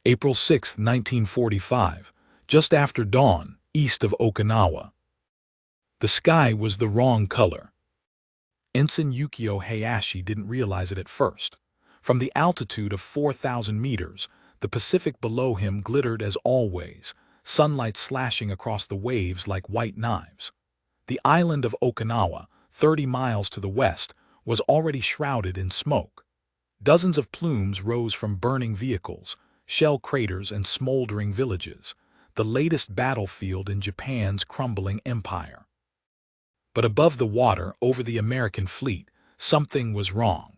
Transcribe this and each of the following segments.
April 6, 1945, just after dawn, east of Okinawa. The sky was the wrong color. Ensign Yukio Hayashi didn't realize it at first. From the altitude of 4,000 meters, the Pacific below him glittered as always, sunlight slashing across the waves like white knives. The island of Okinawa, 30 miles to the west, was already shrouded in smoke. Dozens of plumes rose from burning vehicles, shell craters and smoldering villages, the latest battlefield in Japan's crumbling empire. But above the water, over the American fleet, something was wrong.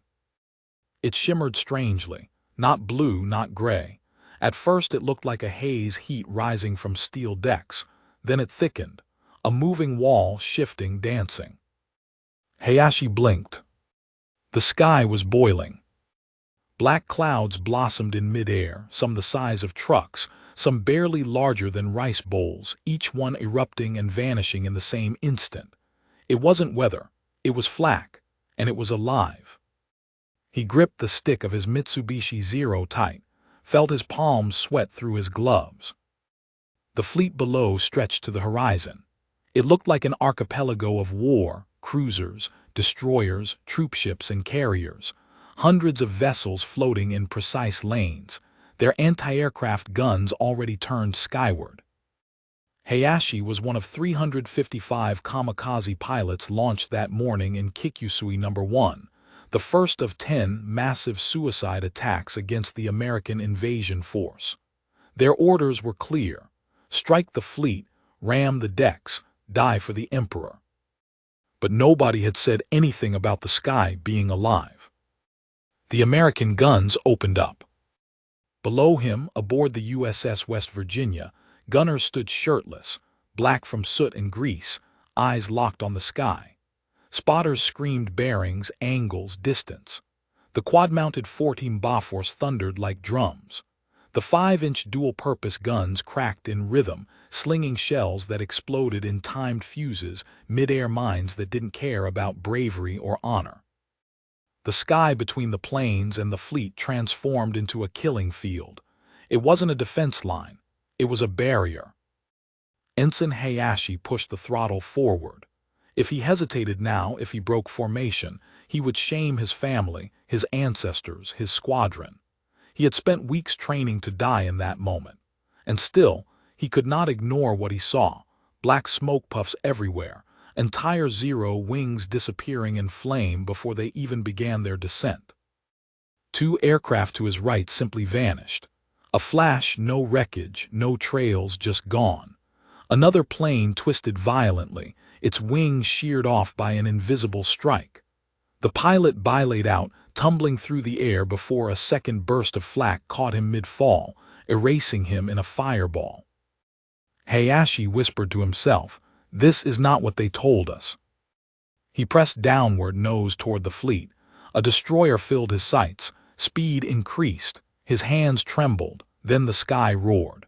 It shimmered strangely, not blue, not gray. At first it looked like a haze, heat rising from steel decks. Then it thickened, a moving wall, shifting, dancing. Hayashi blinked. The sky was boiling. Black clouds blossomed in midair, some the size of trucks, some barely larger than rice bowls, each one erupting and vanishing in the same instant. It wasn't weather, it was Flak, and it was alive. He gripped the stick of his Mitsubishi Zero tight, felt his palms sweat through his gloves. The fleet below stretched to the horizon. It looked like an archipelago of war, cruisers, destroyers, troopships, and carriers. Hundreds of vessels floating in precise lanes, their anti-aircraft guns already turned skyward. Hayashi was one of 355 kamikaze pilots launched that morning in Kikusui No. 1, the first of 10 massive suicide attacks against the American invasion force. Their orders were clear: strike the fleet, ram the decks, die for the Emperor. But nobody had said anything about the sky being alive. The American guns opened up. Below him, aboard the USS West Virginia, gunners stood shirtless, black from soot and grease, eyes locked on the sky. Spotters screamed bearings, angles, distance. The quad-mounted 14 Bofors thundered like drums. The 5-inch dual-purpose guns cracked in rhythm, slinging shells that exploded in timed fuses, mid-air mines that didn't care about bravery or honor. The sky between the planes and the fleet transformed into a killing field. It wasn't a defense line. It was a barrier. Ensign Hayashi pushed the throttle forward. If he hesitated now, if he broke formation, he would shame his family, his ancestors, his squadron. He had spent weeks training to die in that moment. And still, he could not ignore what he saw: black smoke puffs everywhere, entire Zero wings disappearing in flame before they even began their descent. 2 aircraft to his right simply vanished. A flash, no wreckage, no trails, just gone. Another plane twisted violently, its wings sheared off by an invisible strike. The pilot belayed out, tumbling through the air before a second burst of flak caught him mid-fall, erasing him in a fireball. Hayashi whispered to himself, "This is not what they told us." He pressed downward, nose toward the fleet. A destroyer filled his sights. Speed increased. His hands trembled. Then the sky roared.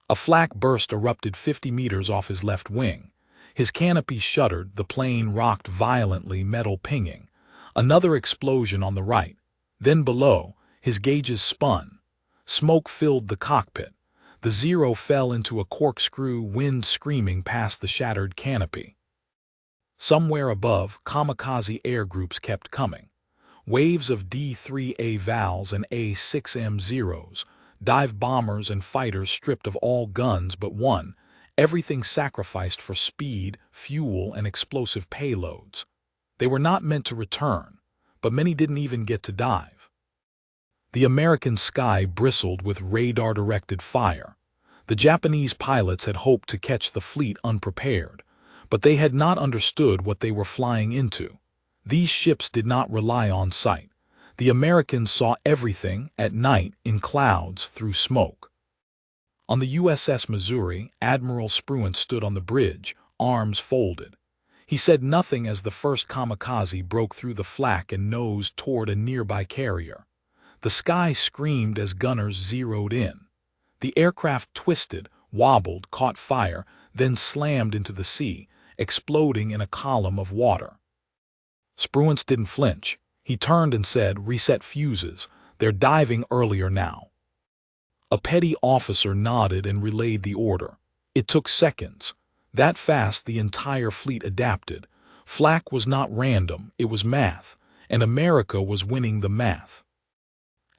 A flak burst erupted 50 meters off his left wing. His canopy shuddered, the plane rocked violently, metal pinging. Another explosion on the right. Then below, his gauges spun. Smoke filled the cockpit. The Zero fell into a corkscrew, wind screaming past the shattered canopy. Somewhere above, kamikaze air groups kept coming. Waves of D-3A Vals and A-6M Zeros, dive bombers and fighters stripped of all guns but one, everything sacrificed for speed, fuel, and explosive payloads. They were not meant to return, but many didn't even get to dive. The American sky bristled with radar-directed fire. The Japanese pilots had hoped to catch the fleet unprepared, but they had not understood what they were flying into. These ships did not rely on sight. The Americans saw everything at night, in clouds, through smoke. On the USS Missouri, Admiral Spruance stood on the bridge, arms folded. He said nothing as the first kamikaze broke through the flak and nosed toward a nearby carrier. The sky screamed as gunners zeroed in. The aircraft twisted, wobbled, caught fire, then slammed into the sea, exploding in a column of water. Spruance didn't flinch. He turned and said, "Reset fuses. They're diving earlier now." A petty officer nodded and relayed the order. It took seconds. That fast the entire fleet adapted. Flak was not random, it was math, and America was winning the math.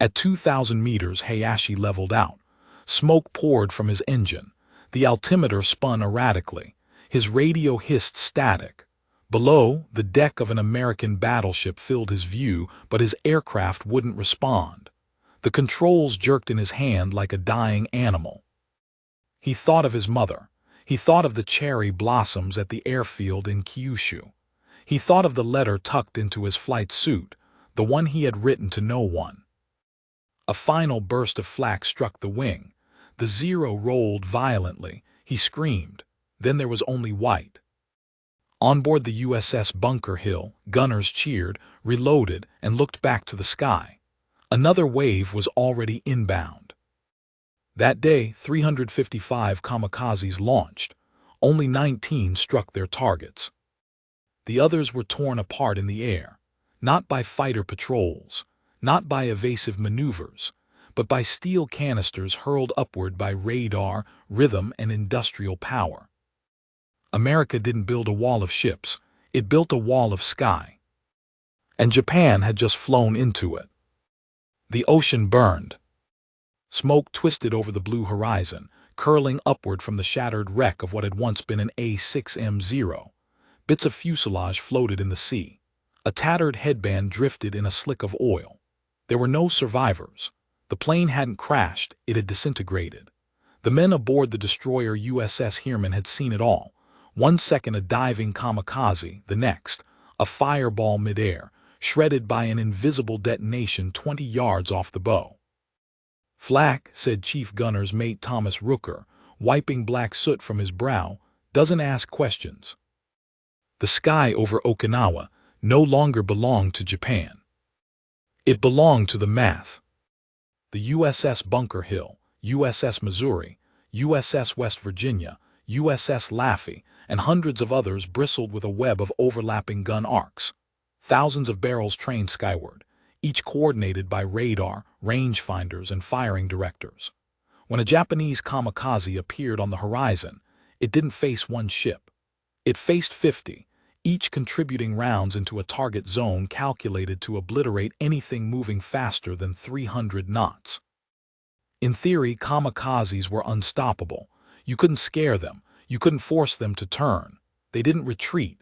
At 2,000 meters, Hayashi leveled out. Smoke poured from his engine. The altimeter spun erratically. His radio hissed static. Below, the deck of an American battleship filled his view, but his aircraft wouldn't respond. The controls jerked in his hand like a dying animal. He thought of his mother. He thought of the cherry blossoms at the airfield in Kyushu. He thought of the letter tucked into his flight suit, the one he had written to no one. A final burst of flak struck the wing. The Zero rolled violently. He screamed. Then there was only white. On board the USS Bunker Hill, gunners cheered, reloaded, and looked back to the sky. Another wave was already inbound. That day, 355 kamikazes launched. Only 19 struck their targets. The others were torn apart in the air, not by fighter patrols, not by evasive maneuvers, but by steel canisters hurled upward by radar, rhythm, and industrial power. America didn't build a wall of ships, it built a wall of sky. And Japan had just flown into it. The ocean burned. Smoke twisted over the blue horizon, curling upward from the shattered wreck of what had once been an A6M0. Bits of fuselage floated in the sea. A tattered headband drifted in a slick of oil. There were no survivors. The plane hadn't crashed, it had disintegrated. The men aboard the destroyer USS Heermann had seen it all. 1 second a diving kamikaze, the next, a fireball midair, shredded by an invisible detonation 20 yards off the bow. Flak, said Chief Gunner's mate Thomas Rooker, wiping black soot from his brow, doesn't ask questions. The sky over Okinawa no longer belonged to Japan. It belonged to the math. The USS Bunker Hill, USS Missouri, USS West Virginia, USS Laffey, and hundreds of others bristled with a web of overlapping gun arcs. Thousands of barrels trained skyward, each coordinated by radar, rangefinders, and firing directors. When a Japanese kamikaze appeared on the horizon, it didn't face one ship. It faced 50, each contributing rounds into a target zone calculated to obliterate anything moving faster than 300 knots. In theory, kamikazes were unstoppable. You couldn't scare them. You couldn't force them to turn. They didn't retreat.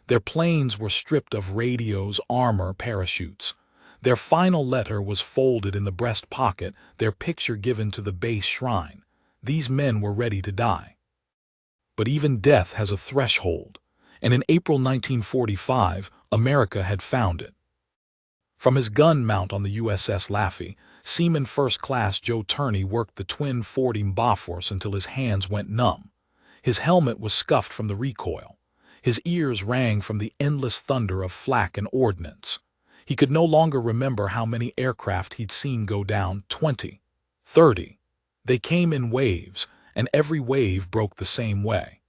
Their planes were stripped of radios, armor, parachutes. Their final letter was folded in the breast pocket, their picture given to the base shrine. These men were ready to die. But even death has a threshold, and in April 1945, America had found it. From his gun mount on the USS Laffey, Seaman First Class Joe Turney worked the twin 40 Bofors until his hands went numb. His helmet was scuffed from the recoil. His ears rang from the endless thunder of flak and ordnance. He could no longer remember how many aircraft he'd seen go down, 20, 30. They came in waves, and every wave broke the same way.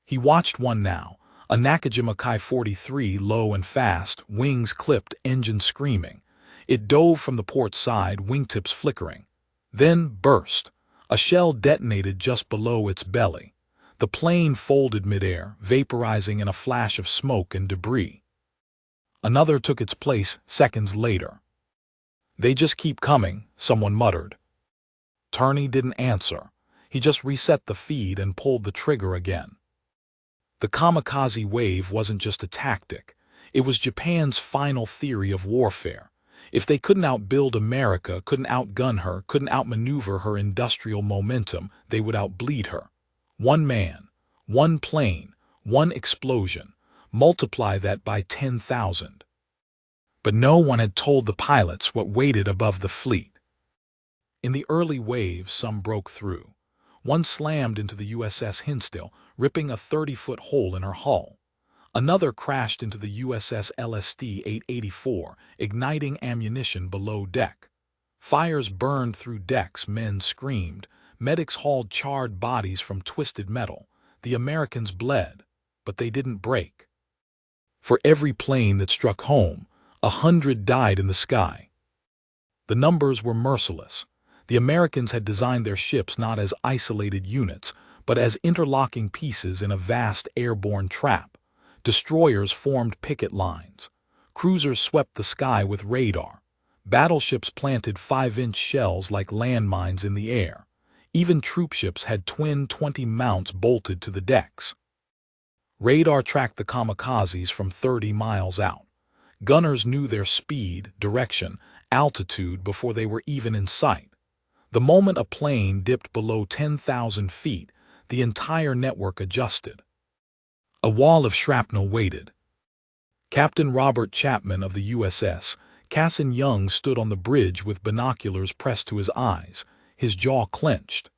He watched one now, a Nakajima Ki-43 low and fast, wings clipped, engine screaming. It dove from the port side, wingtips flickering. Then burst. A shell detonated just below its belly. The plane folded midair, vaporizing in a flash of smoke and debris. Another took its place seconds later. "They just keep coming," someone muttered. Turney didn't answer. He just reset the feed and pulled the trigger again. The kamikaze wave wasn't just a tactic. It was Japan's final theory of warfare. If they couldn't outbuild America, couldn't outgun her, couldn't outmaneuver her industrial momentum, they would outbleed her. One man, one plane, one explosion. Multiply that by 10,000. But no one had told the pilots what waited above the fleet. In the early waves, some broke through. One slammed into the USS Hinsdale, ripping a 30-foot hole in her hull. Another crashed into the USS LSD-884, igniting ammunition below deck. Fires burned through decks, men screamed. Medics hauled charred bodies from twisted metal. The Americans bled, but they didn't break. For every plane that struck home, 100 died in the sky. The numbers were merciless. The Americans had designed their ships not as isolated units, but as interlocking pieces in a vast airborne trap. Destroyers formed picket lines. Cruisers swept the sky with radar. Battleships planted 5-inch shells like landmines in the air. Even troopships had twin 20 mounts bolted to the decks. Radar tracked the kamikazes from 30 miles out. Gunners knew their speed, direction, altitude before they were even in sight. The moment a plane dipped below 10,000 feet, the entire network adjusted. A wall of shrapnel waited. Captain Robert Chapman of the USS Cassin Young stood on the bridge with binoculars pressed to his eyes, his jaw clenched.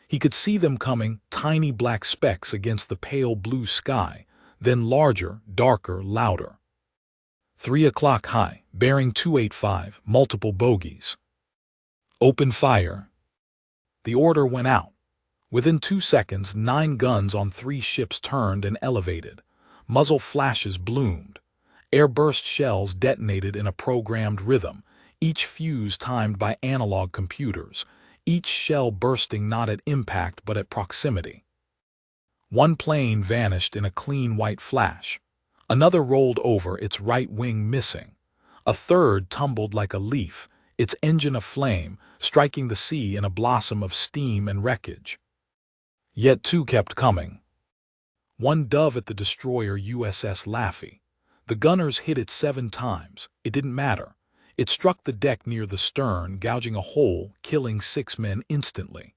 He could see them coming, tiny black specks against the pale blue sky, then larger, darker, louder. 3 o'clock high, bearing 285, multiple bogies. Open fire. The order went out. Within 2 seconds, 9 guns on 3 ships turned and elevated. Muzzle flashes bloomed. Airburst shells detonated in a programmed rhythm, each fuse timed by analog computers, each shell bursting not at impact but at proximity. One plane vanished in a clean white flash. Another rolled over, its right wing missing. A third tumbled like a leaf, its engine aflame, striking the sea in a blossom of steam and wreckage. Yet 2 kept coming. One dove at the destroyer USS Laffey. The gunners hit it 7 times. It didn't matter. It struck the deck near the stern, gouging a hole, killing 6 men instantly.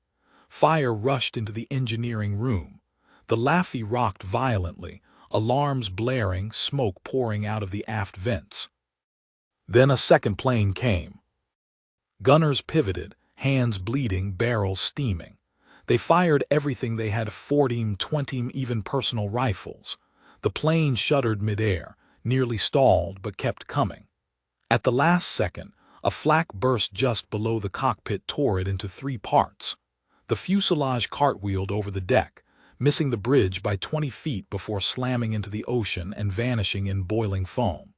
Fire rushed into the engineering room. The Laffey rocked violently, alarms blaring, smoke pouring out of the aft vents. Then a second plane came. Gunners pivoted, hands bleeding, barrels steaming. They fired everything they had, 40, 20, even personal rifles. The plane shuddered midair, nearly stalled but kept coming. At the last second, a flak burst just below the cockpit, tore it into 3 parts. The fuselage cartwheeled over the deck, missing the bridge by 20 feet before slamming into the ocean and vanishing in boiling foam.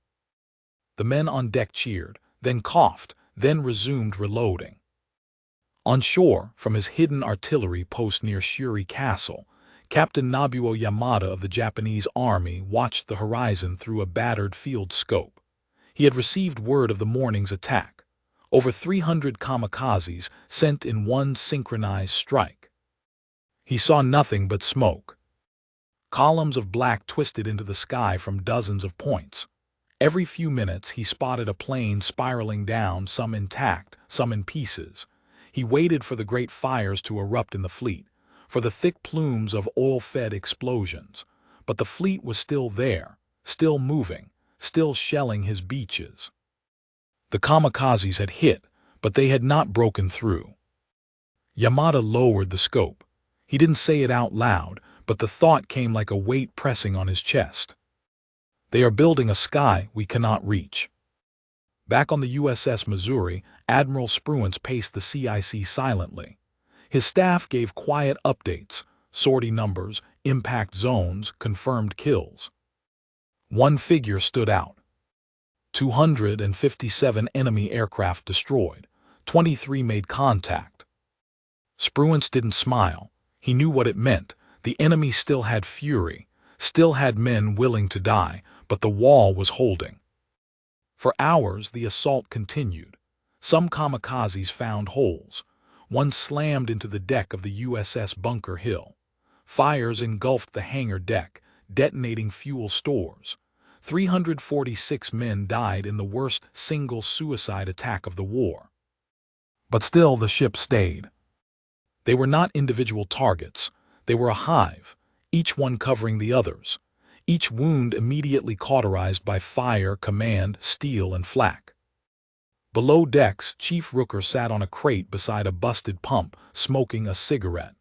The men on deck cheered, then coughed, then resumed reloading. On shore, from his hidden artillery post near Shuri Castle, Captain Nobuo Yamada of the Japanese Army watched the horizon through a battered field scope. He had received word of the morning's attack. Over 300 kamikazes sent in one synchronized strike. He saw nothing but smoke. Columns of black twisted into the sky from dozens of points. Every few minutes he spotted a plane spiraling down, some intact, some in pieces. He waited for the great fires to erupt in the fleet, for the thick plumes of oil-fed explosions. But the fleet was still there, still moving, still shelling his beaches. The kamikazes had hit, but they had not broken through. Yamada lowered the scope. He didn't say it out loud, but the thought came like a weight pressing on his chest. They are building a sky we cannot reach. Back on the USS Missouri, Admiral Spruance paced the CIC silently. His staff gave quiet updates, sortie numbers, impact zones, confirmed kills. One figure stood out. 257 enemy aircraft destroyed, 23 made contact. Spruance didn't smile. He knew what it meant. The enemy still had fury, still had men willing to die, but the wall was holding. For hours, the assault continued. Some kamikazes found holes. One slammed into the deck of the USS Bunker Hill. Fires engulfed the hangar deck, detonating fuel stores. 346 men died in the worst single suicide attack of the war. But still the ship stayed. They were not individual targets. They were a hive, each one covering the others. Each wound immediately cauterized by fire, command, steel, and flak. Below decks, Chief Rooker sat on a crate beside a busted pump, smoking a cigarette.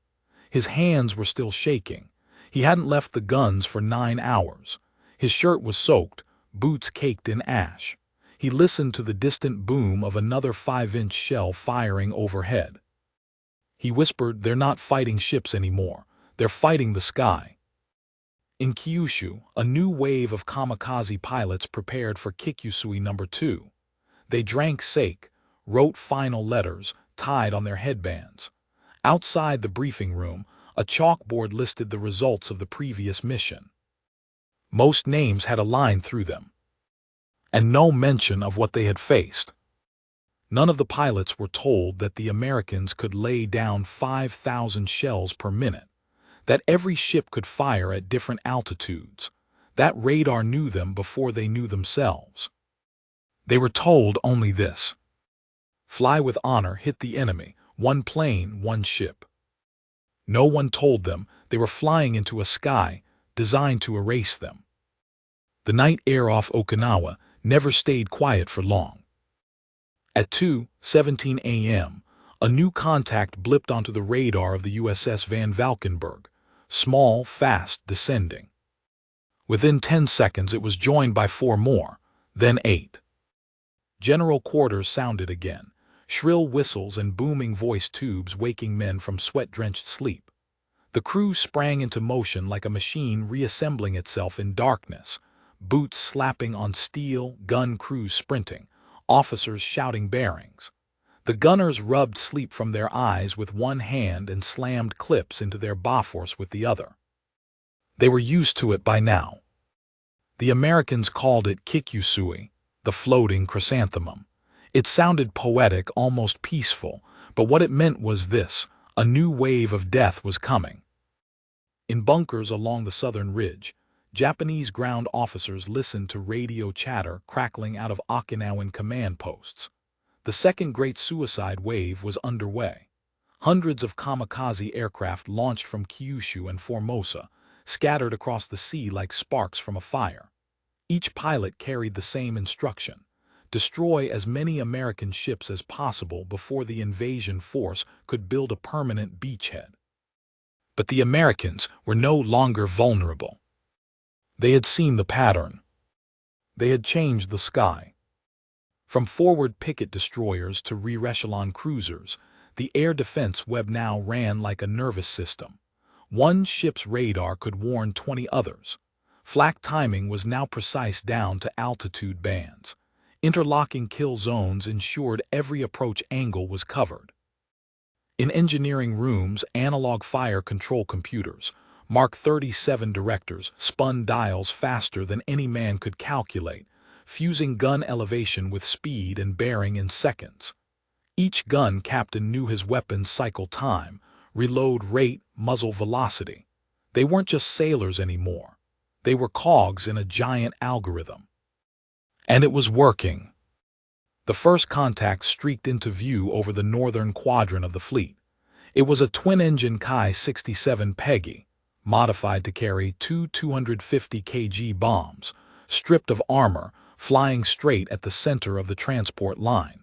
His hands were still shaking. He hadn't left the guns for 9 hours. His shirt was soaked, boots caked in ash. He listened to the distant boom of another 5-inch shell firing overhead. He whispered, "They're not fighting ships anymore. They're fighting the sky." In Kyushu, a new wave of kamikaze pilots prepared for Kikusui No. 2. They drank sake, wrote final letters, tied on their headbands. Outside the briefing room, a chalkboard listed the results of the previous mission. Most names had a line through them, and no mention of what they had faced. None of the pilots were told that the Americans could lay down 5,000 shells per minute, that every ship could fire at different altitudes, that radar knew them before they knew themselves. They were told only this: fly with honor, hit the enemy, one plane, one ship. No one told them they were flying into a sky designed to erase them. The night air off Okinawa never stayed quiet for long. At 2:17 a.m., a new contact blipped onto the radar of the USS Van Valkenburg, small, fast, descending. Within 10 seconds it was joined by 4 more, then 8. General quarters sounded again, shrill whistles and booming voice tubes waking men from sweat-drenched sleep. The crew sprang into motion like a machine reassembling itself in darkness, boots slapping on steel, gun crews sprinting, officers shouting bearings. The gunners rubbed sleep from their eyes with one hand and slammed clips into their Bofors with the other. They were used to it by now. The Americans called it Kikusui, the floating chrysanthemum. It sounded poetic, almost peaceful, but what it meant was this: a new wave of death was coming. In bunkers along the southern ridge, Japanese ground officers listened to radio chatter crackling out of Okinawan command posts. The second great suicide wave was underway. Hundreds of kamikaze aircraft launched from Kyushu and Formosa, scattered across the sea like sparks from a fire. Each pilot carried the same instruction: destroy as many American ships as possible before the invasion force could build a permanent beachhead. But the Americans were no longer vulnerable. They had seen the pattern. They had changed the sky. From forward picket destroyers to rear-echelon cruisers, the air defense web now ran like a nervous system. One ship's radar could warn 20 others. Flak timing was now precise down to altitude bands. Interlocking kill zones ensured every approach angle was covered. In engineering rooms, analog fire control computers, Mark 37 directors, spun dials faster than any man could calculate, fusing gun elevation with speed and bearing in seconds. Each gun captain knew his weapon's cycle time, reload rate, muzzle velocity. They weren't just sailors anymore. They were cogs in a giant algorithm. And it was working. The first contact streaked into view over the northern quadrant of the fleet. It was a twin-engine Ki-67 Peggy, modified to carry 250 kg bombs, stripped of armor, flying straight at the center of the transport line.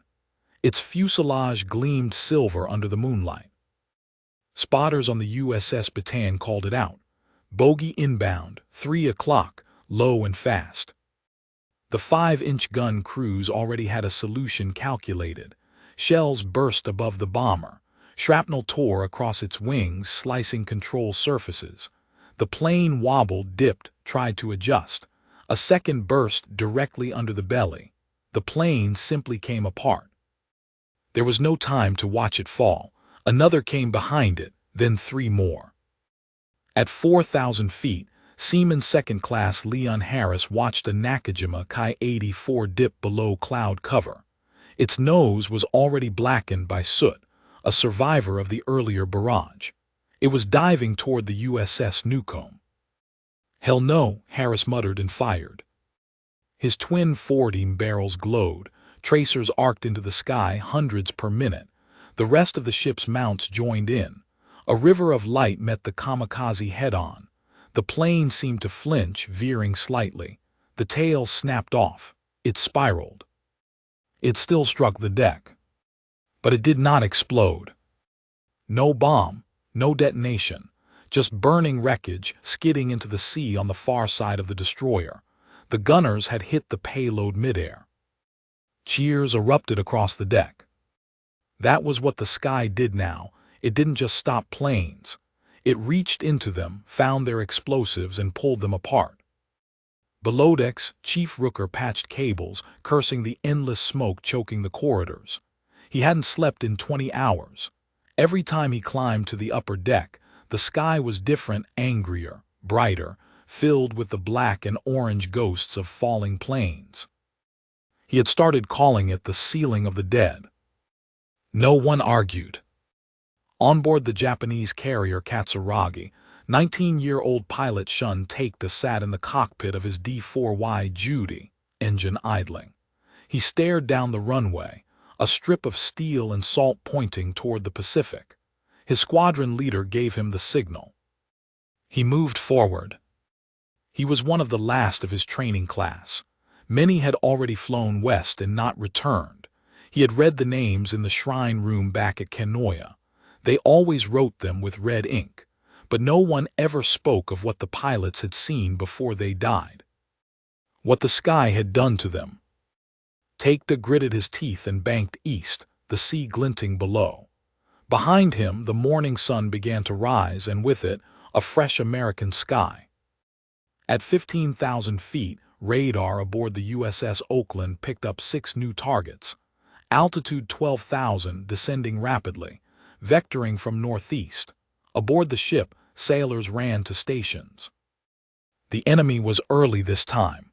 Its fuselage gleamed silver under the moonlight. Spotters on the USS Bataan called it out. Bogey inbound, 3 o'clock, low and fast. The 5-inch gun crews already had a solution calculated. Shells burst above the bomber. Shrapnel tore across its wings, slicing control surfaces. The plane wobbled, dipped, tried to adjust. A second burst directly under the belly. The plane simply came apart. There was no time to watch it fall. Another came behind it, then 3 more. At 4,000 feet, Seaman Second Class Leon Harris watched a Nakajima Ki-84 dip below cloud cover. Its nose was already blackened by soot, a survivor of the earlier barrage. It was diving toward the USS Newcomb. "Hell no," Harris muttered and fired. His twin 40 barrels glowed, tracers arced into the sky hundreds per minute. The rest of the ship's mounts joined in. A river of light met the kamikaze head-on. The plane seemed to flinch, veering slightly. The tail snapped off. It spiraled. It still struck the deck. But it did not explode. No bomb, no detonation, just burning wreckage skidding into the sea on the far side of the destroyer. The gunners had hit the payload midair. Cheers erupted across the deck. That was what the sky did now. It didn't just stop planes. It reached into them, found their explosives, and pulled them apart. Below decks, Chief Rooker patched cables, cursing the endless smoke choking the corridors. He hadn't slept in 20 hours. Every time he climbed to the upper deck, the sky was different, angrier, brighter, filled with the black and orange ghosts of falling planes. He had started calling it the ceiling of the dead. No one argued. On board the Japanese carrier Katsuragi, 19-year-old pilot Shun Taikta sat in the cockpit of his D-4Y Judy, engine idling. He stared down the runway, a strip of steel and salt pointing toward the Pacific. His squadron leader gave him the signal. He moved forward. He was one of the last of his training class. Many had already flown west and not returned. He had read the names in the shrine room back at Kanoya. They always wrote them with red ink, but no one ever spoke of what the pilots had seen before they died. What the sky had done to them. Taikta gritted his teeth and banked east, the sea glinting below. Behind him, the morning sun began to rise, and with it, a fresh American sky. At 15,000 feet, radar aboard the USS Oakland picked up 6 new targets. Altitude 12,000, descending rapidly, vectoring from northeast. Aboard the ship, sailors ran to stations. The enemy was early this time.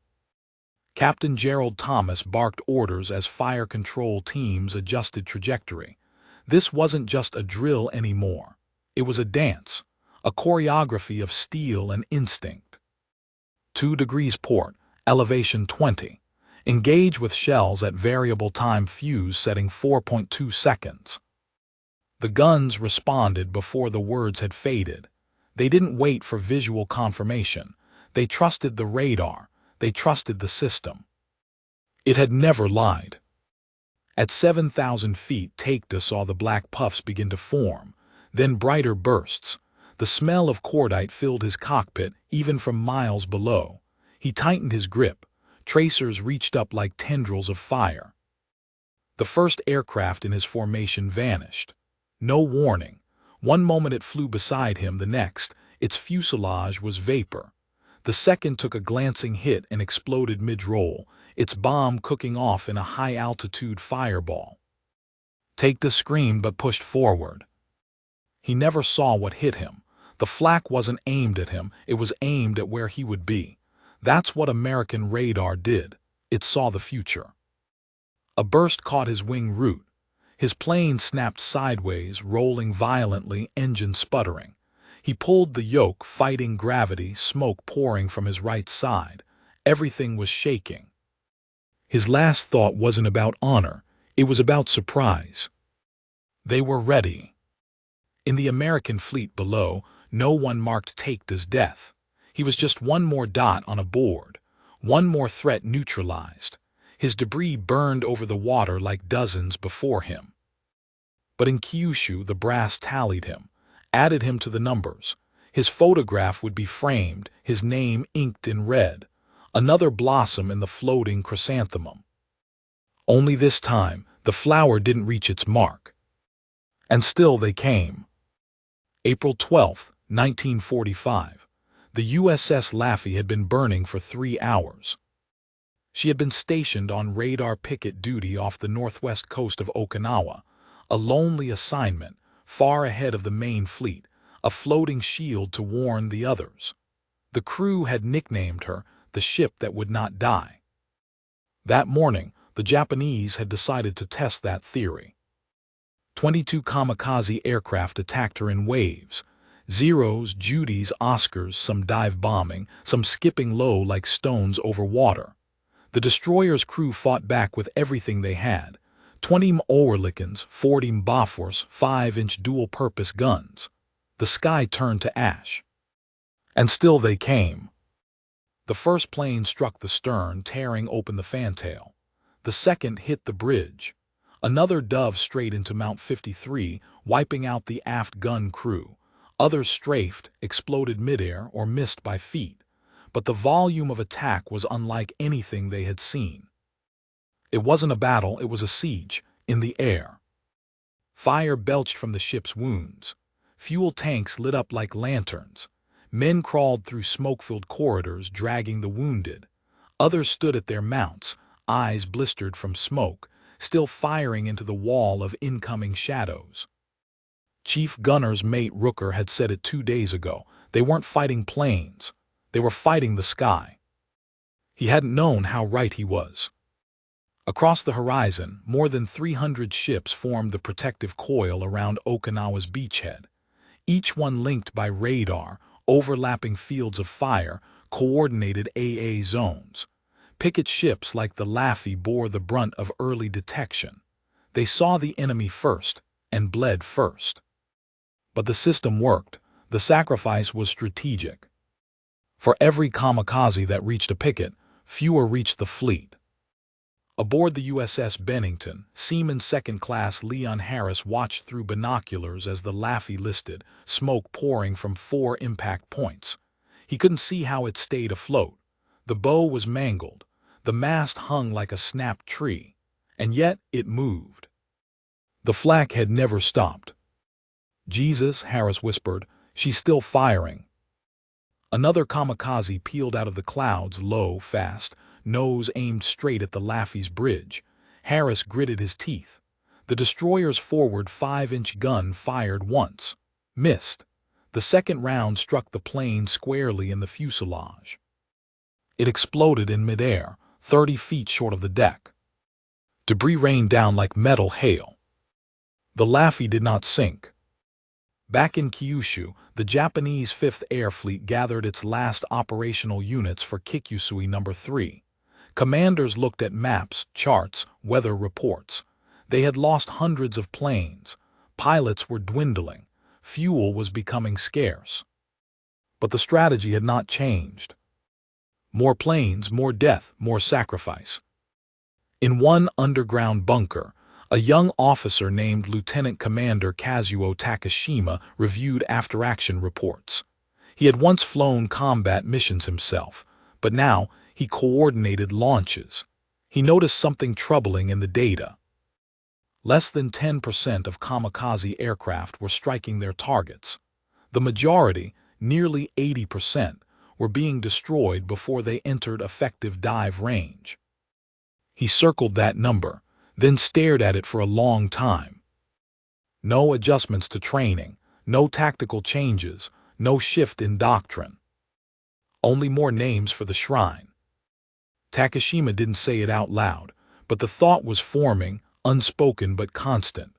Captain Gerald Thomas barked orders as fire control teams adjusted trajectory. This wasn't just a drill anymore. It was a dance, a choreography of steel and instinct. 2 degrees port, elevation 20. Engage with shells at variable time fuse setting 4.2 seconds. The guns responded before the words had faded. They didn't wait for visual confirmation. They trusted the radar. They trusted the system. It had never lied. At 7,000 feet, Taikta saw the black puffs begin to form, then brighter bursts. The smell of cordite filled his cockpit, even from miles below. He tightened his grip. Tracers reached up like tendrils of fire. The first aircraft in his formation vanished. No warning. One moment it flew beside him, the next, its fuselage was vapor. The second took a glancing hit and exploded mid-roll, its bomb cooking off in a high-altitude fireball. Taikta screamed but pushed forward. He never saw what hit him. The flak wasn't aimed at him, it was aimed at where he would be. That's what American radar did. It saw the future. A burst caught his wing root. His plane snapped sideways, rolling violently, engine sputtering. He pulled the yoke, fighting gravity, smoke pouring from his right side. Everything was shaking. His last thought wasn't about honor, it was about surprise. They were ready. In the American fleet below, no one marked Taikta's death. He was just one more dot on a board, one more threat neutralized. His debris burned over the water like dozens before him. But in Kyushu, the brass tallied him, added him to the numbers. His photograph would be framed, his name inked in red, another blossom in the floating chrysanthemum. Only this time, the flower didn't reach its mark. And still they came. April 12, 1945. The USS Laffey had been burning for 3 hours. She had been stationed on radar picket duty off the northwest coast of Okinawa, a lonely assignment, far ahead of the main fleet, a floating shield to warn the others. The crew had nicknamed her the ship that would not die. That morning, the Japanese had decided to test that theory. 22 kamikaze aircraft attacked her in waves. Zeros, Judies, Oscars, some dive bombing, some skipping low like stones over water. The destroyer's crew fought back with everything they had. 20 Oerlikons, 40 Bofors, 5-inch dual-purpose guns. The sky turned to ash. And still they came. The first plane struck the stern, tearing open the fantail. The second hit the bridge. Another dove straight into Mount 53, wiping out the aft gun crew. Others strafed, exploded midair, or missed by feet. But the volume of attack was unlike anything they had seen. It wasn't a battle, it was a siege, in the air. Fire belched from the ship's wounds. Fuel tanks lit up like lanterns. Men crawled through smoke-filled corridors, dragging the wounded. Others stood at their mounts, eyes blistered from smoke, still firing into the wall of incoming shadows. Chief Gunner's mate Rooker had said it 2 days ago. They weren't fighting planes. They were fighting the sky. He hadn't known how right he was. Across the horizon, more than 300 ships formed the protective coil around Okinawa's beachhead, each one linked by radar, overlapping fields of fire, coordinated AA zones. Picket ships like the Laffey bore the brunt of early detection. They saw the enemy first and bled first. But the system worked. The sacrifice was strategic. For every kamikaze that reached a picket, fewer reached the fleet. Aboard the USS Bennington, Seaman Second Class Leon Harris watched through binoculars as the Laffey listed, smoke pouring from 4 impact points. He couldn't see how it stayed afloat. The bow was mangled. The mast hung like a snapped tree. And yet it moved. The flak had never stopped. "Jesus," Harris whispered, "she's still firing." Another kamikaze peeled out of the clouds, low, fast, nose aimed straight at the Laffey's bridge. Harris gritted his teeth. The destroyer's forward 5-inch gun fired once. Missed. The second round struck the plane squarely in the fuselage. It exploded in midair, 30 feet short of the deck. Debris rained down like metal hail. The Laffey did not sink. Back in Kyushu, the Japanese 5th Air Fleet gathered its last operational units for Kikusui No. 3. Commanders looked at maps, charts, weather reports. They had lost hundreds of planes. Pilots were dwindling. Fuel was becoming scarce. But the strategy had not changed. More planes, more death, more sacrifice. In one underground bunker, a young officer named Lieutenant Commander Kazuo Takashima reviewed after-action reports. He had once flown combat missions himself, but now he coordinated launches. He noticed something troubling in the data. Less than 10% of kamikaze aircraft were striking their targets. The majority, nearly 80%, were being destroyed before they entered effective dive range. He circled that number, then stared at it for a long time. No adjustments to training, no tactical changes, no shift in doctrine. Only more names for the shrine. Takashima didn't say it out loud, but the thought was forming, unspoken but constant.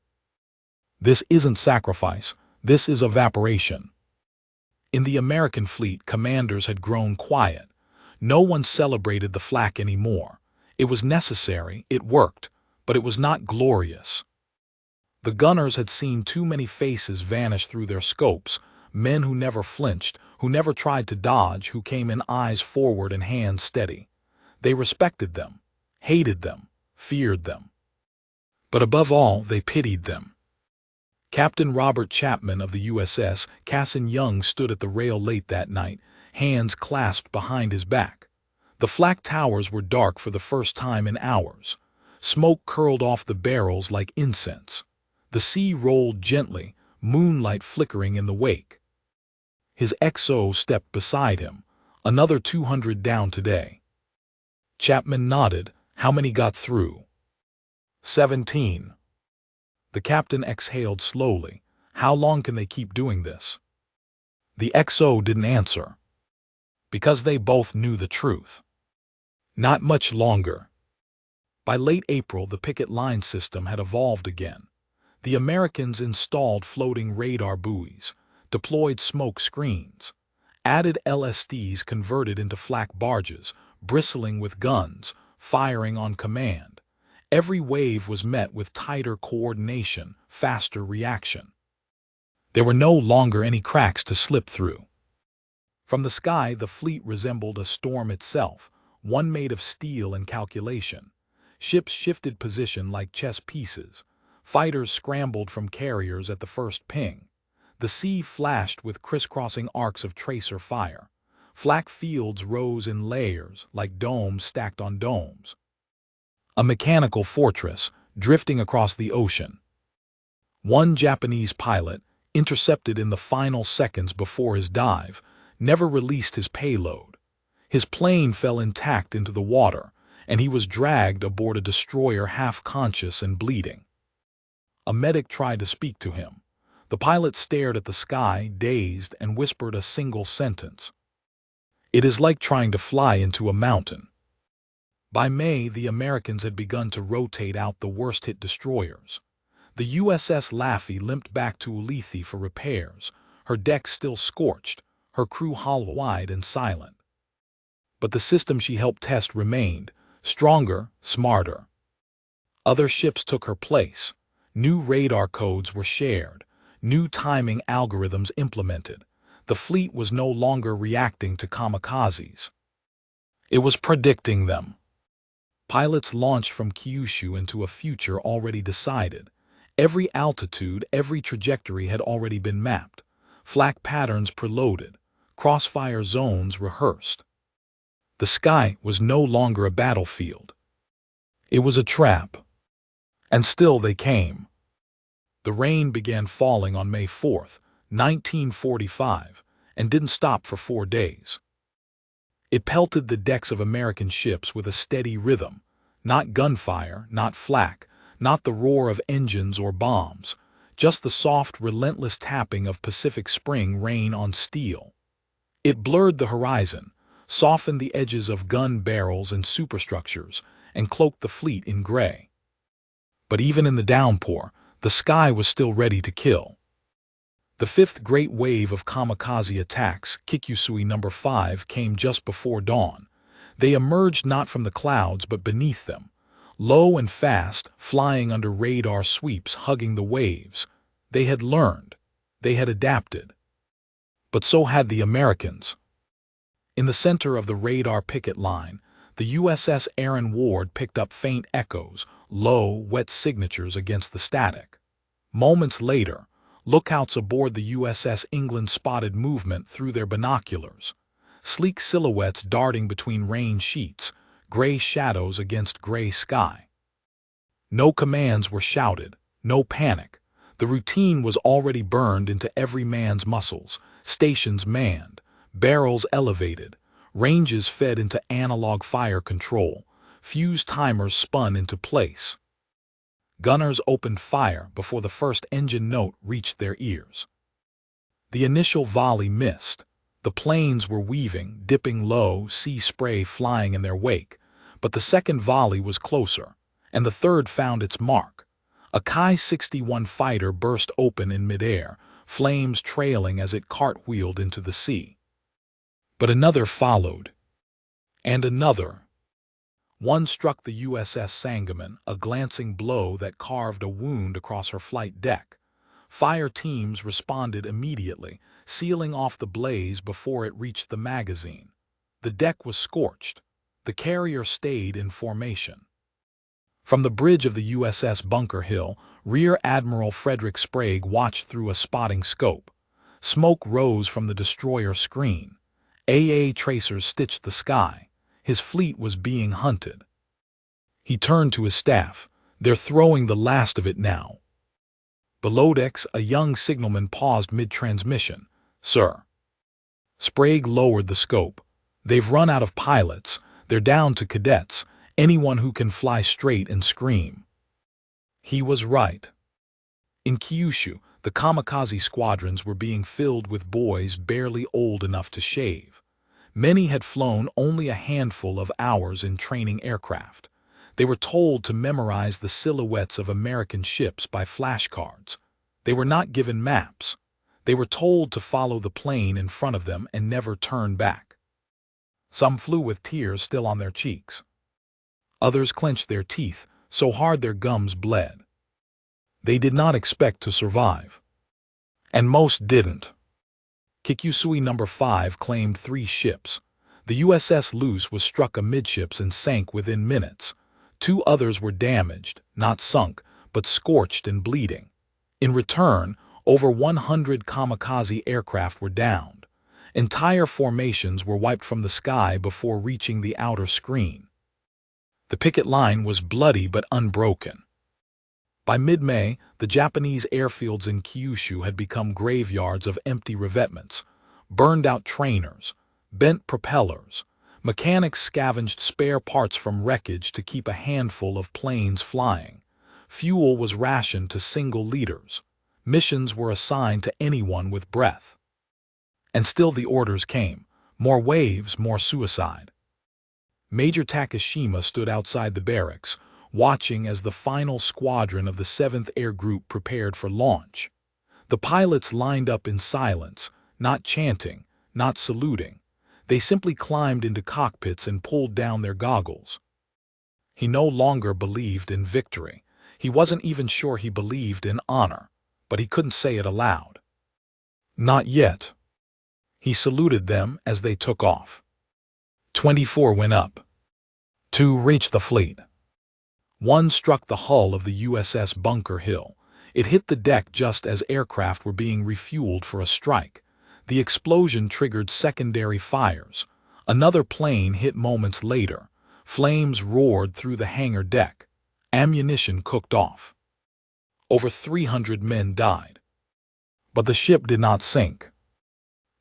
This isn't sacrifice, this is evaporation. In the American fleet, commanders had grown quiet. No one celebrated the flak anymore. It was necessary, it worked, but it was not glorious. The gunners had seen too many faces vanish through their scopes, men who never flinched, who never tried to dodge, who came in eyes forward and hands steady. They respected them, hated them, feared them. But above all, they pitied them. Captain Robert Chapman of the USS Cassin Young stood at the rail late that night, hands clasped behind his back. The flak towers were dark for the first time in hours. Smoke curled off the barrels like incense. The sea rolled gently, moonlight flickering in the wake. His XO stepped beside him, another 200 down today. Chapman nodded. How many got through? 17. The captain exhaled slowly. How long can they keep doing this? The XO didn't answer. Because they both knew the truth. Not much longer. By late April, the picket line system had evolved again. The Americans installed floating radar buoys, deployed smoke screens, added LSDs converted into flak barges, bristling with guns, firing on command. Every wave was met with tighter coordination, faster reaction. There were no longer any cracks to slip through. From the sky, the fleet resembled a storm itself, one made of steel and calculation. Ships shifted position like chess pieces. Fighters scrambled from carriers at the first ping. The sea flashed with crisscrossing arcs of tracer fire. Flak fields rose in layers like domes stacked on domes. A mechanical fortress drifting across the ocean. One Japanese pilot, intercepted in the final seconds before his dive, never released his payload. His plane fell intact into the water, and he was dragged aboard a destroyer half-conscious and bleeding. A medic tried to speak to him. The pilot stared at the sky, dazed, and whispered a single sentence. "It is like trying to fly into a mountain." By May, the Americans had begun to rotate out the worst-hit destroyers. The USS Laffey limped back to Ulithi for repairs, her deck still scorched, her crew hollow-eyed and silent. But the system she helped test remained, stronger, smarter. Other ships took her place. New radar codes were shared, new timing algorithms implemented. The fleet was no longer reacting to kamikazes. It was predicting them. Pilots launched from Kyushu into a future already decided. Every altitude, every trajectory had already been mapped. Flak patterns preloaded, crossfire zones rehearsed. The sky was no longer a battlefield. It was a trap. And still they came. The rain began falling on May 4th, 1945, and didn't stop for 4 days. It pelted the decks of American ships with a steady rhythm, not gunfire, not flak, not the roar of engines or bombs, just the soft, relentless tapping of Pacific Spring rain on steel. It blurred the horizon, softened the edges of gun barrels and superstructures, and cloaked the fleet in gray. But even in the downpour, the sky was still ready to kill. The fifth great wave of kamikaze attacks, Kikyusui No. 5, came just before dawn. They emerged not from the clouds but beneath them, low and fast, flying under radar sweeps, hugging the waves. They had learned. They had adapted. But so had the Americans. In the center of the radar picket line, the USS Aaron Ward picked up faint echoes, low, wet signatures against the static. Moments later, lookouts aboard the USS England spotted movement through their binoculars. Sleek silhouettes darting between rain sheets, gray shadows against gray sky. No commands were shouted, no panic. The routine was already burned into every man's muscles, stations manned, barrels elevated, ranges fed into analog fire control, fuse timers spun into place. Gunners opened fire before the first engine note reached their ears. The initial volley missed. The planes were weaving, dipping low, sea spray flying in their wake. But the second volley was closer, and the third found its mark. A Ki-61 fighter burst open in midair, flames trailing as it cartwheeled into the sea. But another followed. And another. One struck the USS Sangamon, a glancing blow that carved a wound across her flight deck. Fire teams responded immediately, sealing off the blaze before it reached the magazine. The deck was scorched. The carrier stayed in formation. From the bridge of the USS Bunker Hill, Rear Admiral Frederick Sprague watched through a spotting scope. Smoke rose from the destroyer screen. AA tracers stitched the sky. His fleet was being hunted. He turned to his staff. "They're throwing the last of it now." Below decks, a young signalman paused mid-transmission. "Sir." Sprague lowered the scope. "They've run out of pilots. They're down to cadets, anyone who can fly straight and scream." He was right. In Kyushu, the kamikaze squadrons were being filled with boys barely old enough to shave. Many had flown only a handful of hours in training aircraft. They were told to memorize the silhouettes of American ships by flashcards. They were not given maps. They were told to follow the plane in front of them and never turn back. Some flew with tears still on their cheeks. Others clenched their teeth so hard their gums bled. They did not expect to survive. And most didn't. Kikyusui No. 5 claimed 3 ships. The USS Luce was struck amidships and sank within minutes. 2 others were damaged, not sunk, but scorched and bleeding. In return, over 100 kamikaze aircraft were downed. Entire formations were wiped from the sky before reaching the outer screen. The picket line was bloody but unbroken. By mid-May, the Japanese airfields in Kyushu had become graveyards of empty revetments, burned-out trainers, bent propellers, Mechanics scavenged spare parts from wreckage to keep a handful of planes flying. Fuel was rationed to single leaders. Missions were assigned to anyone with breath. And still the orders came. More waves, more suicide. Major Takashima stood outside the barracks, watching as the final squadron of the 7th Air Group prepared for launch. The pilots lined up in silence, not chanting, not saluting. They simply climbed into cockpits and pulled down their goggles. He no longer believed in victory. He wasn't even sure he believed in honor, but he couldn't say it aloud. Not yet. He saluted them as they took off. 24 went up. 2 reached the fleet. 1 struck the hull of the USS Bunker Hill. It hit the deck just as aircraft were being refueled for a strike. The explosion triggered secondary fires. Another plane hit moments later. Flames roared through the hangar deck. Ammunition cooked off. Over 300 men died. But the ship did not sink.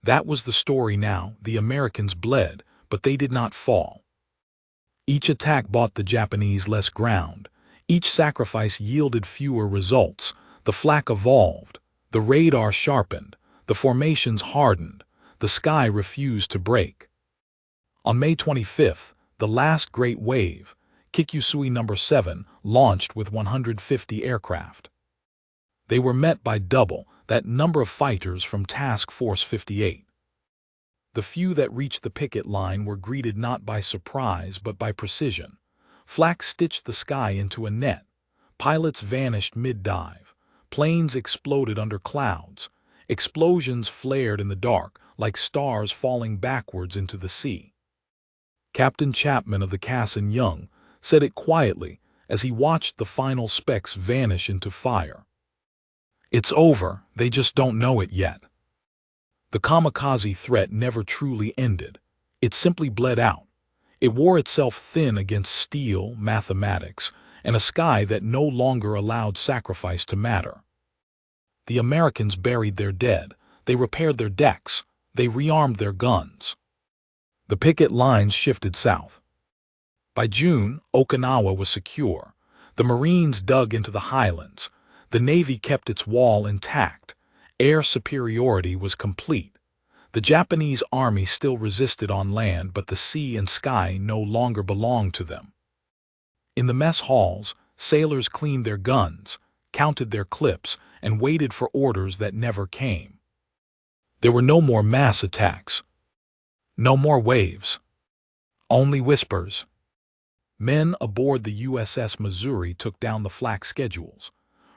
That was the story now. The Americans bled, but they did not fall. Each attack bought the Japanese less ground. Each sacrifice yielded fewer results. The flak evolved. The radar sharpened. The formations hardened. The sky refused to break. On May 25th, the last great wave, Kikyusui No. 7, launched with 150 aircraft. They were met by double that number of fighters from Task Force 58. The few that reached the picket line were greeted not by surprise but by precision. Flak stitched the sky into a net. Pilots vanished mid-dive. Planes exploded under clouds. Explosions flared in the dark like stars falling backwards into the sea. Captain Chapman of the Cass and Young said it quietly as he watched the final specks vanish into fire. It's over, they just don't know it yet. The kamikaze threat never truly ended. It simply bled out. It wore itself thin against steel, mathematics, and a sky that no longer allowed sacrifice to matter. The Americans buried their dead. They repaired their decks. They rearmed their guns. The picket lines shifted south. By June, Okinawa was secure. The Marines dug into the highlands. The Navy kept its wall intact. Air superiority was complete. The Japanese army still resisted on land, but the sea and sky no longer belonged to them. In the mess halls, sailors cleaned their guns, counted their clips, and waited for orders that never came. There were no more mass attacks. No more waves. Only whispers. Men aboard the USS Missouri took down the flak schedules.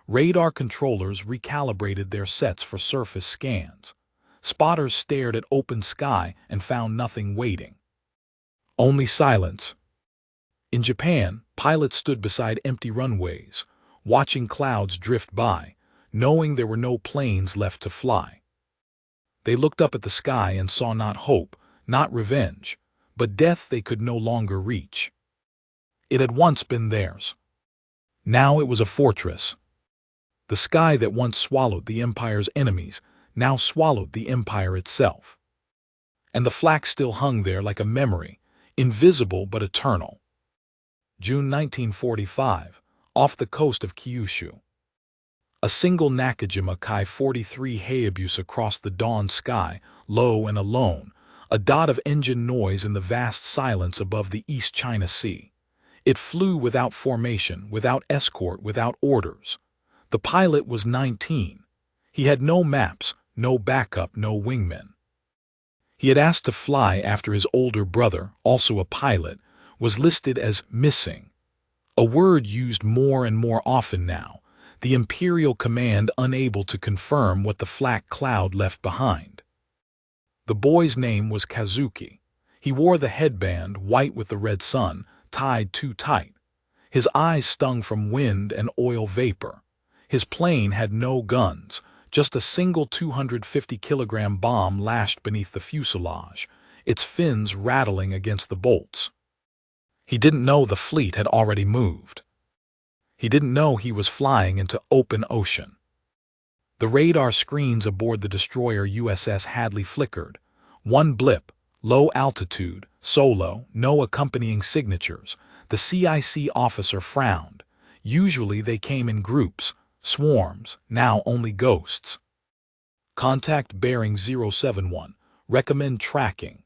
Radar controllers recalibrated their sets for surface scans. Spotters stared at open sky and found nothing waiting. Only silence. In Japan, pilots stood beside empty runways, watching clouds drift by, knowing there were no planes left to fly. They looked up at the sky and saw not hope, not revenge, but death they could no longer reach. It had once been theirs. Now it was a fortress. The sky that once swallowed the Empire's enemies now swallowed the Empire itself. And the flak still hung there like a memory, invisible but eternal. June 1945, off the coast of Kyushu. A single Nakajima Kai-43 Hayabusa crossed the dawn sky, low and alone, a dot of engine noise in the vast silence above the East China Sea. It flew without formation, without escort, without orders. The pilot was 19. He had no maps, no backup, no wingmen. He had asked to fly after his older brother, also a pilot, was listed as missing. A word used more and more often now, the Imperial Command unable to confirm what the flak cloud left behind. The boy's name was Kazuki. He wore the headband, white with the red sun, tied too tight. His eyes stung from wind and oil vapor. His plane had no guns, just a single 250-kilogram bomb lashed beneath the fuselage, its fins rattling against the bolts. He didn't know the fleet had already moved. He didn't know he was flying into open ocean. The radar screens aboard the destroyer USS Hadley flickered. One blip, Low altitude, solo, no accompanying signatures. The CIC officer frowned. Usually they came in groups, swarms, now only ghosts. Contact bearing 071. Recommend tracking.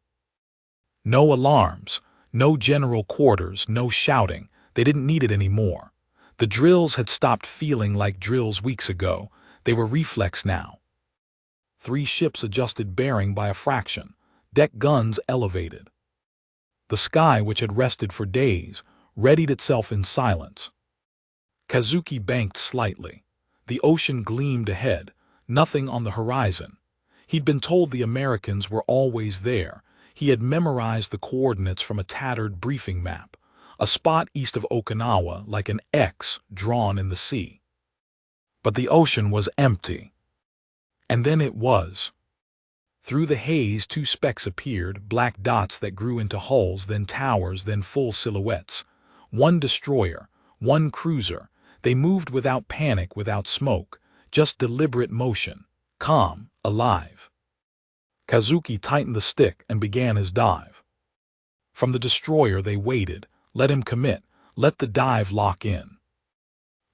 No alarms, no general quarters, no shouting. They didn't need it anymore. The drills had stopped feeling like drills weeks ago. They were reflex now. 3 ships adjusted bearing by a fraction. Deck guns elevated. The sky, which had rested for days, readied itself in silence. Kazuki banked slightly. The ocean gleamed ahead, nothing on the horizon. He'd been told the Americans were always there. He had memorized the coordinates from a tattered briefing map, a spot east of Okinawa like an X drawn in the sea. But the ocean was empty. And then it was. Through the haze 2 specks appeared, black dots that grew into hulls, then towers, then full silhouettes. 1 destroyer, 1 cruiser. They moved without panic, without smoke, just deliberate motion, calm, alive. Kazuki tightened the stick and began his dive. From the destroyer they waited, let him commit, let the dive lock in.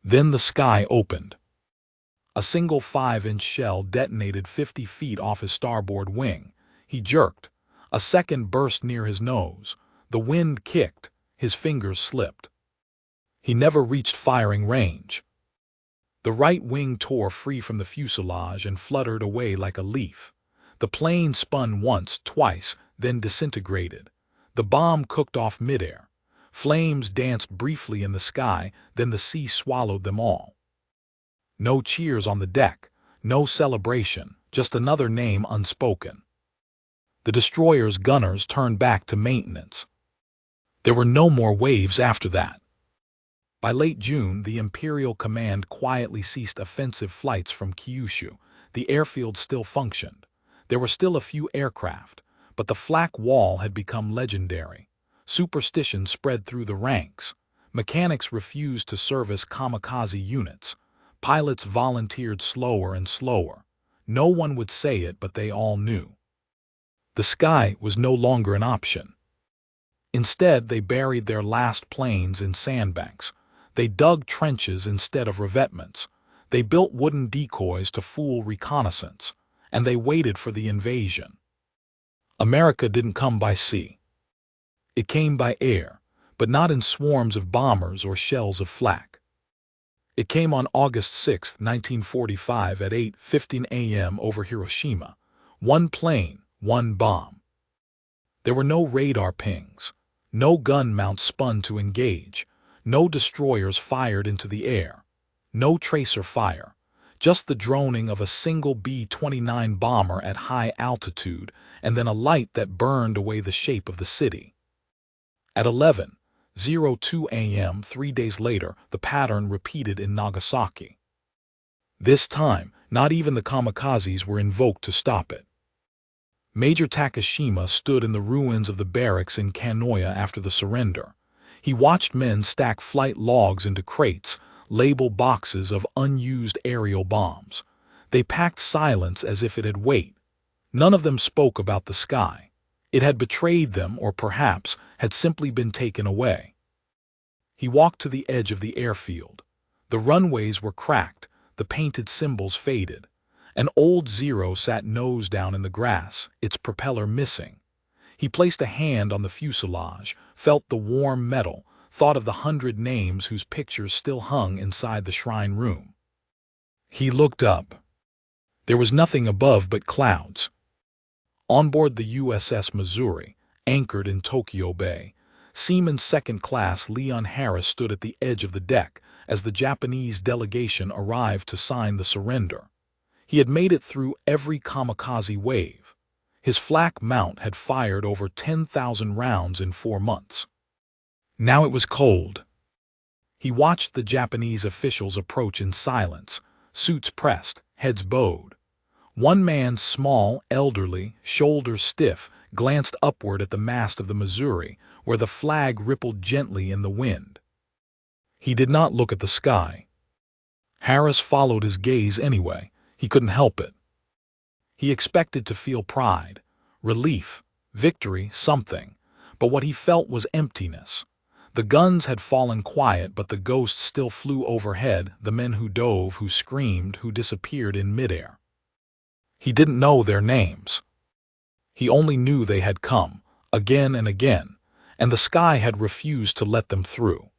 Then the sky opened. A single 5-inch shell detonated 50 feet off his starboard wing. He jerked. A second burst near his nose. The wind kicked. His fingers slipped. He never reached firing range. The right wing tore free from the fuselage and fluttered away like a leaf. The plane spun once, twice, then disintegrated. The bomb cooked off midair. Flames danced briefly in the sky, then the sea swallowed them all. No cheers on the deck, no celebration, just another name unspoken. The destroyer's gunners turned back to maintenance. There were no more waves after that. By late June, the Imperial Command quietly ceased offensive flights from Kyushu. The airfield still functioned. There were still a few aircraft, but the Flak wall had become legendary. Superstition spread through the ranks. Mechanics refused to service kamikaze units. Pilots volunteered slower and slower. No one would say it, but they all knew. The sky was no longer an option. Instead, they buried their last planes in sandbanks. They dug trenches instead of revetments. They built wooden decoys to fool reconnaissance. And they waited for the invasion. America didn't come by sea. It came by air, but not in swarms of bombers or shells of flak. It came on August 6, 1945 at 8:15 a.m. over Hiroshima. 1 plane, 1 bomb. There were no radar pings, no gun mounts spun to engage, no destroyers fired into the air, no tracer fire, just the droning of a single B-29 bomber at high altitude and then a light that burned away the shape of the city. At 11:02 a.m. 3 days later, the pattern repeated in Nagasaki. This time, not even the kamikazes were invoked to stop it. Major Takashima stood in the ruins of the barracks in Kanoya after the surrender. He watched men stack flight logs into crates, label boxes of unused aerial bombs. They packed silence as if it had weight. None of them spoke about the sky. It had betrayed them, or perhaps had simply been taken away. He walked to the edge of the airfield. The runways were cracked, the painted symbols faded. An old Zero sat nose down in the grass, its propeller missing. He placed a hand on the fuselage, felt the warm metal, thought of the 100 names whose pictures still hung inside the shrine room. He looked up. There was nothing above but clouds. On board the USS Missouri, anchored in Tokyo Bay, Seaman Second Class Leon Harris stood at the edge of the deck as the Japanese delegation arrived to sign the surrender. He had made it through every kamikaze wave. His flak mount had fired over 10,000 rounds in 4 months. Now it was cold. He watched the Japanese officials approach in silence, suits pressed, heads bowed. One man, small, elderly, shoulders stiff, glanced upward at the mast of the Missouri, where the flag rippled gently in the wind. He did not look at the sky. Harris followed his gaze anyway. He couldn't help it. He expected to feel pride, relief, victory, something. But what he felt was emptiness. The guns had fallen quiet, but the ghosts still flew overhead, the men who dove, who screamed, who disappeared in midair. He didn't know their names. He only knew they had come, again and again, and the sky had refused to let them through.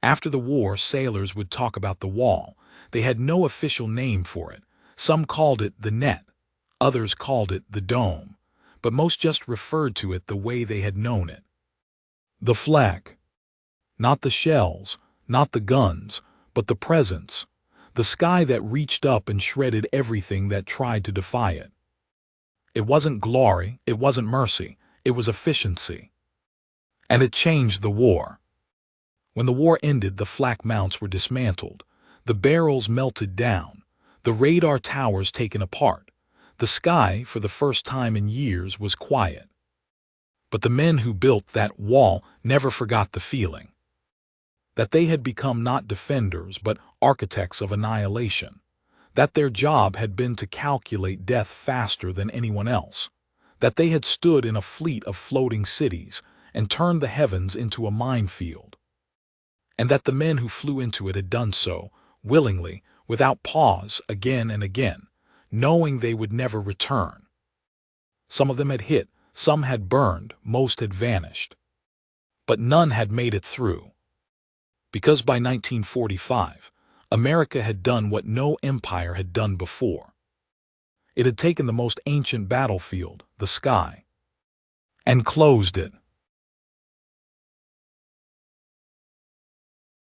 After the war, sailors would talk about the wall. They had no official name for it. Some called it the net, others called it the dome, but most just referred to it the way they had known it. The Flak. Not the shells, not the guns, but the presence. The sky that reached up and shredded everything that tried to defy it. It wasn't glory, it wasn't mercy, it was efficiency. And it changed the war. When the war ended, the flak mounts were dismantled. The barrels melted down. The radar towers taken apart. The sky, for the first time in years, was quiet. But the men who built that wall never forgot the feeling. That they had become not defenders, but architects of annihilation. That their job had been to calculate death faster than anyone else. That they had stood in a fleet of floating cities and turned the heavens into a minefield. And that the men who flew into it had done so, willingly, without pause, again and again, knowing they would never return. Some of them had hit, some had burned, most had vanished. But none had made it through. Because by 1945, America had done what no empire had done before. It had taken the most ancient battlefield, the sky, and closed it.